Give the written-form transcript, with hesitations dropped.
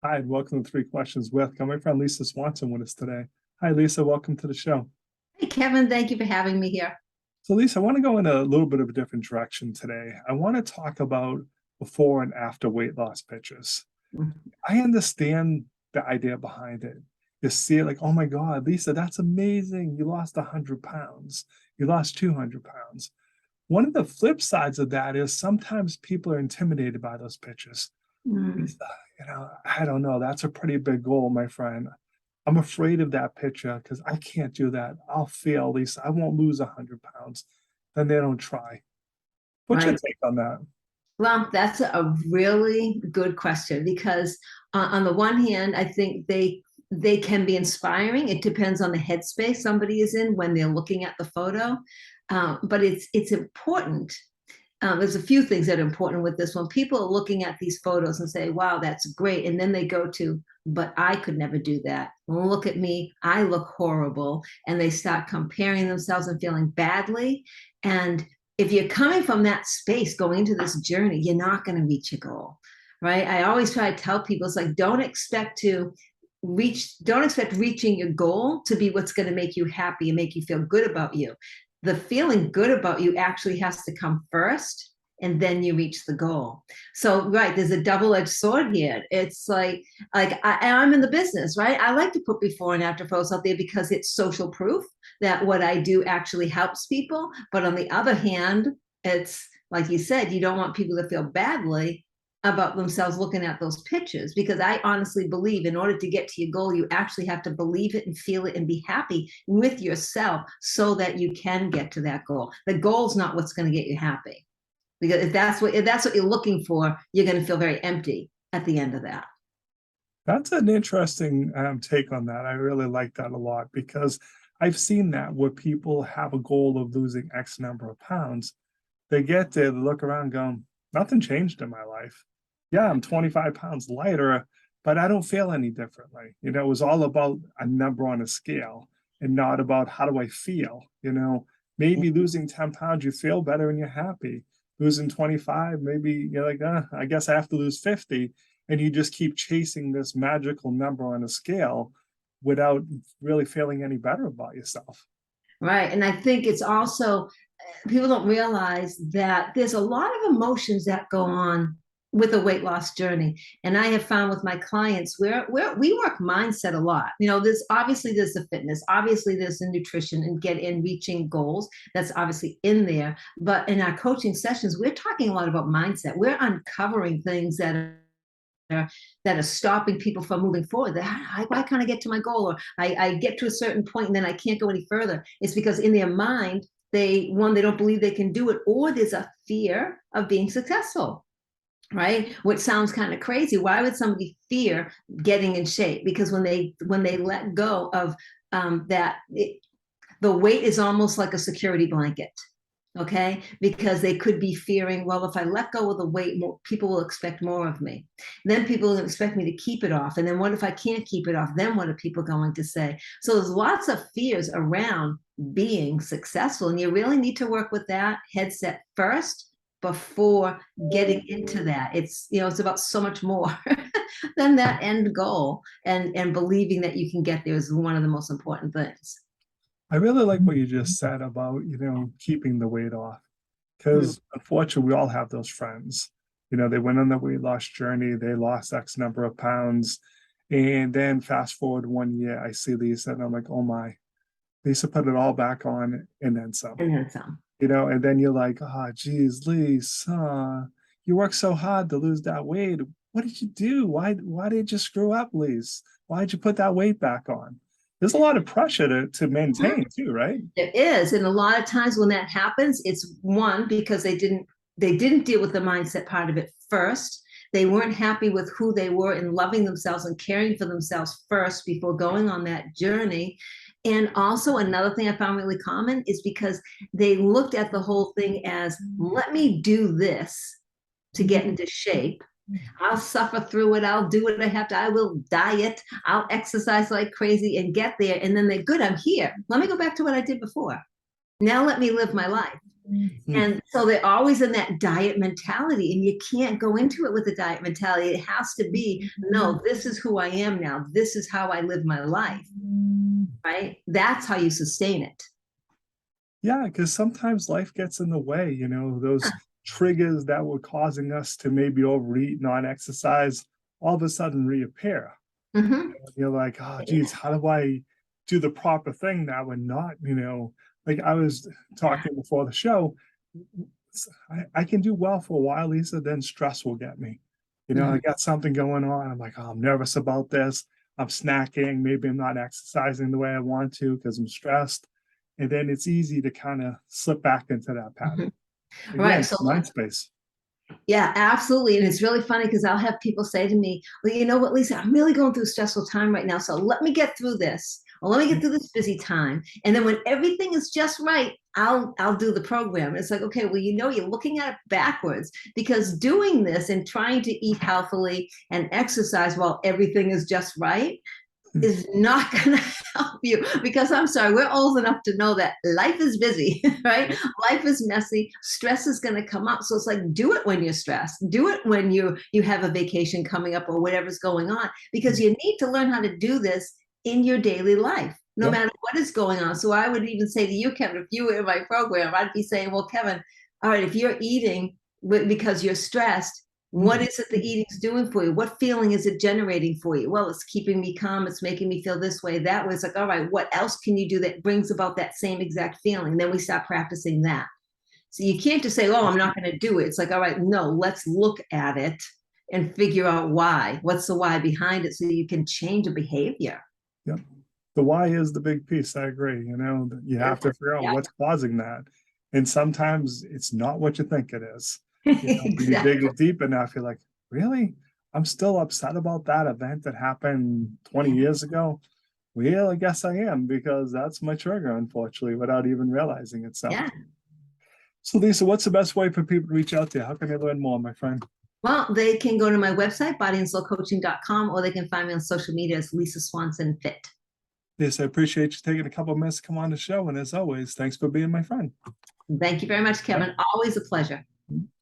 Hi, and welcome to Three Questions with. Got my friend Lisa Swanson with us today. Hi, Lisa. Welcome to the show. Hey, Kevin, thank you for having me here. So, Lisa, I want to go in a little bit of a different direction today. I want to talk about before and after weight loss pictures. I understand the idea behind it. You see it like, oh my God, Lisa, that's amazing. You lost 100 pounds. You lost 200 pounds. One of the flip sides of that is sometimes people are intimidated by those pictures. Mm, Lisa, I don't know. That's a pretty big goal, my friend. I'm afraid of that picture because I can't do that. I'll fail, Lisa. I won't lose 100 pounds. Then they don't try. What's your right. take on that? Well, that's a really good question because on the one hand, I think they can be inspiring. It depends on the headspace somebody is in when they're looking at the photo. But it's important. There's a few things that are important with this one. People are looking at these photos and say, wow, that's great. And then they go to, but I could never do that. Look at me. I look horrible. And they start comparing themselves and feeling badly. And if you're coming from that space going into this journey, you're not going to reach your goal, right? I always try to tell people, it's like, don't expect reaching your goal to be what's going to make you happy and make you feel good about you. The feeling good about you actually has to come first, and then you reach the goal. So right, there's a double-edged sword here. It's I'm in the business, right? I like to put before and after photos out there because it's social proof that what I do actually helps people. But on the other hand, it's like you said, you don't want people to feel badly about themselves looking at those pictures, because I honestly believe in order to get to your goal, you actually have to believe it and feel it and be happy with yourself so that you can get to that goal. The goal's not what's going to get you happy, because if that's what you're looking for, you're going to feel very empty at the end of that. That's an interesting take on that. I really like that a lot because I've seen that where people have a goal of losing X number of pounds. They get there, they look around, going, nothing changed in my life. Yeah, I'm 25 pounds lighter, but I don't feel any differently. It was all about a number on a scale and not about how do I feel. Maybe losing 10 pounds, you feel better and you're happy. Losing 25, maybe you're like, I guess I have to lose 50. And you just keep chasing this magical number on a scale without really feeling any better about yourself. Right. And I think it's also, people don't realize that there's a lot of emotions that go on with a weight loss journey. And I have found with my clients where we work mindset a lot. There's the fitness, obviously there's the nutrition and get in reaching goals. That's obviously in there. But in our coaching sessions, we're talking a lot about mindset. We're uncovering things that are stopping people from moving forward. Why can't I get to my goal? Or I get to a certain point and then I can't go any further. It's because in their mind, they don't believe they can do it, or there's a fear of being successful, right? Which sounds kind of crazy. Why would somebody fear getting in shape? Because when they let go of the weight is almost like a security blanket. Okay, because they could be fearing, well, if I let go of the weight, more people will expect more of me. Then people will expect me to keep it off. And then what if I can't keep it off? Then what are people going to say? So there's lots of fears around being successful. And you really need to work with that headset first before getting into that. It's about so much more than that end goal. And believing that you can get there is one of the most important things. I really like what you just said about, keeping the weight off. Mm. Because unfortunately, we all have those friends. They went on the weight loss journey, they lost X number of pounds. And then fast forward 1 year, I see Lisa and I'm like, oh my, Lisa put it all back on and then some. And then some. And then you're like, oh, geez, Lisa, you worked so hard to lose that weight. What did you do? Why did you screw up, Lisa? Why did you put that weight back on? There's a lot of pressure to maintain too, right? There is, and a lot of times when that happens, it's one because they didn't deal with the mindset part of it first. They weren't happy with who they were and loving themselves and caring for themselves first before going on that journey. And also another thing I found really common is because they looked at the whole thing as, let me do this to get into shape. I'll suffer through it. I'll do what I have to. I will diet. I'll exercise like crazy and get there. And then they're good. I'm here. Let me go back to what I did before. Now let me live my life. And so they're always in that diet mentality, and you can't go into it with a diet mentality. It has to be, no, this is who I am now. This is how I live my life, right? That's how you sustain it. Yeah, because sometimes life gets in the way, those triggers that were causing us to maybe overeat, not exercise, all of a sudden reappear. Mm-hmm. You're like, oh, geez, how do I do the proper thing now and not, like I was talking before the show, I can do well for a while, Lisa, then stress will get me. Mm-hmm. I got something going on. I'm like, oh, I'm nervous about this. I'm snacking. Maybe I'm not exercising the way I want to because I'm stressed. And then it's easy to kind of slip back into that pattern. Right. Again, So mind space. yeah, absolutely. And it's really funny because I'll have people say to me, well, you know what, Lisa, I'm really going through a stressful time right now. So let me get through this. Or let me get through this busy time. And then when everything is just right, I'll do the program. It's like, okay, well, you're looking at it backwards, because doing this and trying to eat healthily and exercise while everything is just right is not going to help you, because I'm sorry, we're old enough to know that life is busy, right? Life is messy. Stress is going to come up. So it's like, do it when you're stressed. Do it when you have a vacation coming up or whatever's going on, because you need to learn how to do this in your daily life, no Yep. matter what is going on. So I would even say to you, Kevin, if you were in my program, I'd be saying, well, Kevin, all right, if you're eating because you're stressed, what is it the eating's doing for you? What feeling is it generating for you? Well, it's keeping me calm. It's making me feel this way, that way. It's like, all right, what else can you do that brings about that same exact feeling? Then we start practicing that. So you can't just say, oh, I'm not going to do it. It's like, all right, no, let's look at it and figure out why. What's the why behind it so you can change a behavior? Yep. The why is the big piece. I agree. You have to figure out Yeah. what's causing that. And sometimes it's not what you think it is. When you dig it deep enough, you're like, really? I'm still upset about that event that happened 20 years ago. Well, I guess I am, because that's my trigger, unfortunately, without even realizing it. So, Yeah. so Lisa, what's the best way for people to reach out to you? How can they learn more, my friend? Well, they can go to my website, bodyandsoulcoaching.com, or they can find me on social media as Lisa Swanson Fit. Yes, I appreciate you taking a couple of minutes to come on the show. And as always, thanks for being my friend. Thank you very much, Kevin. Always a pleasure.